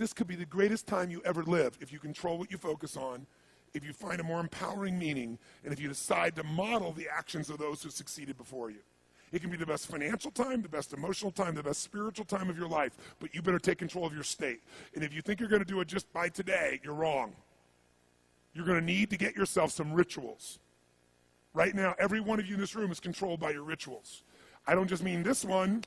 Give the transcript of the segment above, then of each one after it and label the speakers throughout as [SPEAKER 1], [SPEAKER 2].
[SPEAKER 1] this could be the greatest time you ever live if you control what you focus on, if you find a more empowering meaning, and if you decide to model the actions of those who succeeded before you. It can be the best financial time, the best emotional time, the best spiritual time of your life, but you better take control of your state. And if you think you're going to do it just by today, you're wrong. You're going to need to get yourself some rituals. Right now, every one of you in this room is controlled by your rituals. I don't just mean this one.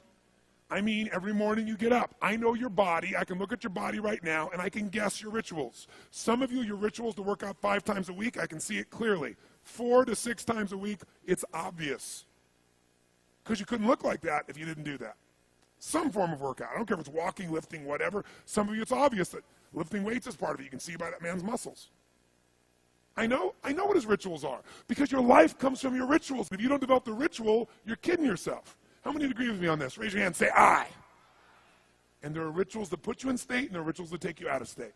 [SPEAKER 1] I mean every morning you get up. I know your body. I can look at your body right now, and I can guess your rituals. Some of you, your rituals to work out 5 times a week, I can see it clearly. 4 to 6 times a week, it's obvious. Because you couldn't look like that if you didn't do that. Some form of workout. I don't care if it's walking, lifting, whatever. Some of you, it's obvious that lifting weights is part of it. You can see by that man's muscles. I know what his rituals are. Because your life comes from your rituals. If you don't develop the ritual, you're kidding yourself. How many agree with me on this? Raise your hand, say I. And there are rituals that put you in state, and there are rituals that take you out of state.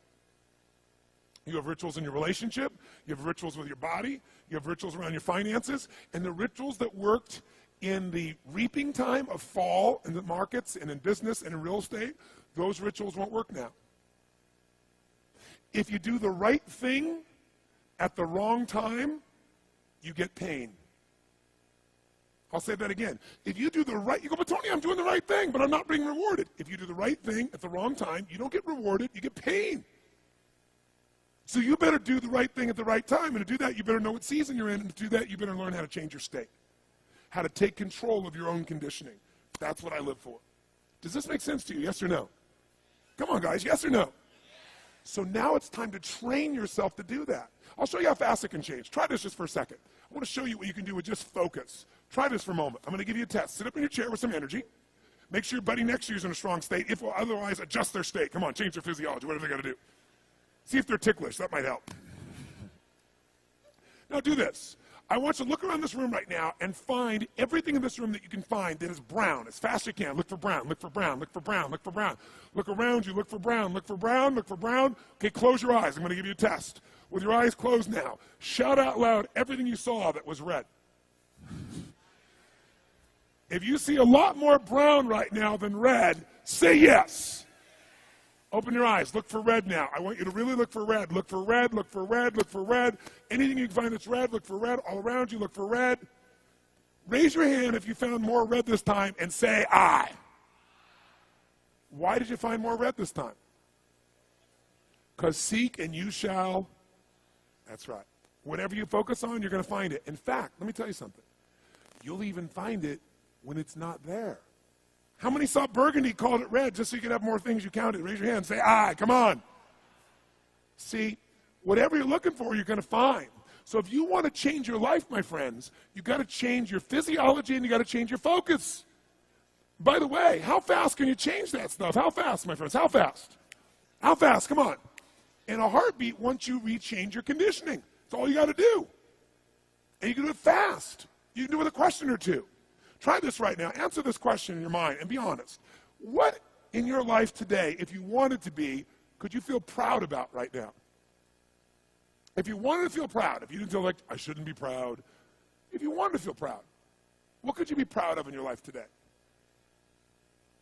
[SPEAKER 1] You have rituals in your relationship, you have rituals with your body, you have rituals around your finances, and the rituals that worked in the reaping time of fall in the markets and in business and in real estate, those rituals won't work now. If you do the right thing at the wrong time, you get pain. I'll say that again. If you do the right, you go, but Tony, I'm doing the right thing, but I'm not being rewarded. If you do the right thing at the wrong time, you don't get rewarded, you get pain. So you better do the right thing at the right time, and to do that, you better know what season you're in, and to do that, you better learn how to change your state, how to take control of your own conditioning. That's what I live for. Does this make sense to you, yes or no? Come on, guys, yes or no? So now it's time to train yourself to do that. I'll show you how fast it can change. Try this just for a second. I want to show you what you can do with just focus. Try this for a moment. I'm going to give you a test. Sit up in your chair with some energy. Make sure your buddy next to you is in a strong state. If otherwise, adjust their state. Come on, change their physiology, whatever they got to do. See if they're ticklish. That might help. Now do this. I want you to look around this room right now and find everything in this room that you can find that is brown as fast as you can. Look for brown, look for brown, look for brown, look for brown. Look around you, look for brown, look for brown, look for brown. Okay, close your eyes. I'm going to give you a test. With your eyes closed now, shout out loud everything you saw that was red. If you see a lot more brown right now than red, say yes. Open your eyes. Look for red now. I want you to really look for red. Look for red, look for red, look for red. Anything you can find that's red, look for red. All around you, look for red. Raise your hand if you found more red this time and say I. Why did you find more red this time? Because seek and you shall. That's right. Whatever you focus on, you're going to find it. In fact, let me tell you something. You'll even find it when it's not there. How many saw burgundy, called it red, just so you could have more things you counted? Raise your hand, say aye, come on. See, whatever you're looking for, you're going to find. So if you want to change your life, my friends, you've got to change your physiology and you've got to change your focus. By the way, how fast can you change that stuff? How fast, my friends? How fast? How fast? Come on. In a heartbeat, once you rechange your conditioning. That's all you got to do. And you can do it fast. You can do it with a question or two. Try this right now. Answer this question in your mind and be honest. What in your life today, if you wanted to be, could you feel proud about right now? If you wanted to feel proud, if you didn't feel like, I shouldn't be proud, if you wanted to feel proud, what could you be proud of in your life today?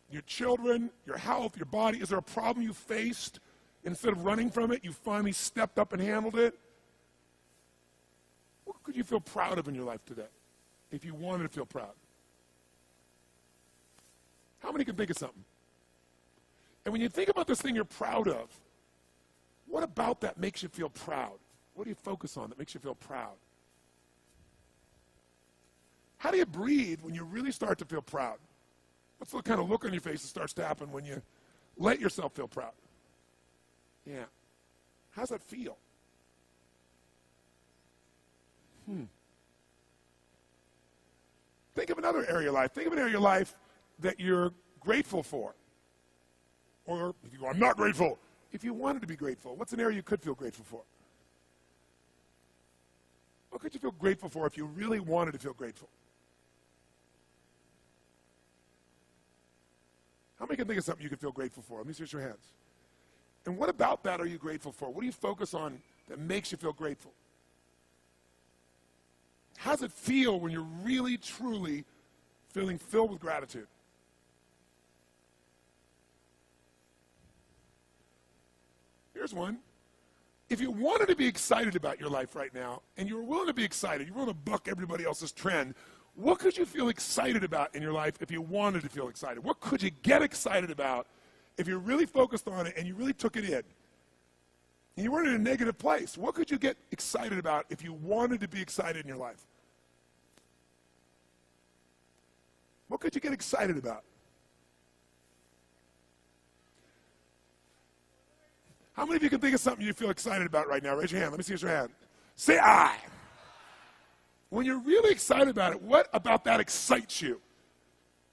[SPEAKER 1] Your children, your health, your body. Is there a problem you faced? Instead of running from it, you finally stepped up and handled it? What could you feel proud of in your life today if you wanted to feel proud? How many can think of something? And when you think about this thing you're proud of, what about that makes you feel proud? What do you focus on that makes you feel proud? How do you breathe when you really start to feel proud? What's the kind of look on your face that starts to happen when you let yourself feel proud? Yeah. How's that feel? Think of another area of life. Think of an area of life that you're grateful for. Or if you go, I'm not grateful. If you wanted to be grateful, what's an area you could feel grateful for? What could you feel grateful for if you really wanted to feel grateful? How many can think of something you could feel grateful for? Let me see your hands. And what about that are you grateful for? What do you focus on that makes you feel grateful? How does it feel when you're really, truly feeling filled with gratitude? Here's one. If you wanted to be excited about your life right now, and you were willing to be excited, you were willing to buck everybody else's trend, what could you feel excited about in your life if you wanted to feel excited? What could you get excited about if you really focused on it and you really took it in? And you weren't in a negative place. What could you get excited about if you wanted to be excited in your life? What could you get excited about? How many of you can think of something you feel excited about right now? Raise your hand. Let me see your hand. Say I. When you're really excited about it, what about that excites you?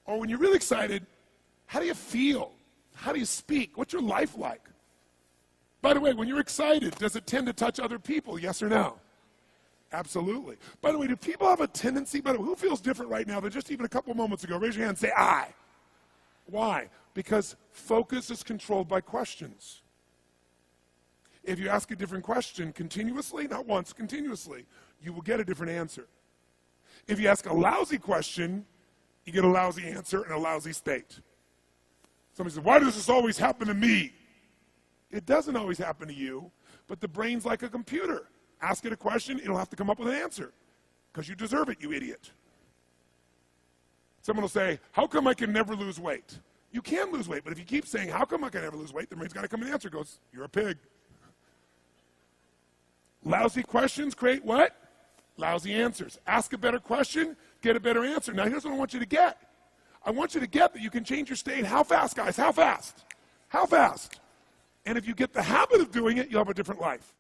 [SPEAKER 1] Or when you're really excited, how do you feel? How do you speak? What's your life like? By the way, when you're excited, does it tend to touch other people? Yes or no? Absolutely. By the way, do people have a tendency, by the way, who feels different right now than just even a couple moments ago? Raise your hand and say I. Why? Because focus is controlled by questions. If you ask a different question continuously, not once, continuously, you will get a different answer. If you ask a lousy question, you get a lousy answer and a lousy state. Somebody says, why does this always happen to me? It doesn't always happen to you, but the brain's like a computer. Ask it a question, it'll have to come up with an answer because you deserve it, you idiot. Someone will say, how come I can never lose weight? You can lose weight, but if you keep saying, how come I can never lose weight, the brain's got to come with an answer. It goes, you're a pig. Lousy questions create what? Lousy answers. Ask a better question, get a better answer. Now here's what I want you to get. I want you to get that you can change your state. How fast, guys? How fast? How fast? And if you get the habit of doing it, you'll have a different life.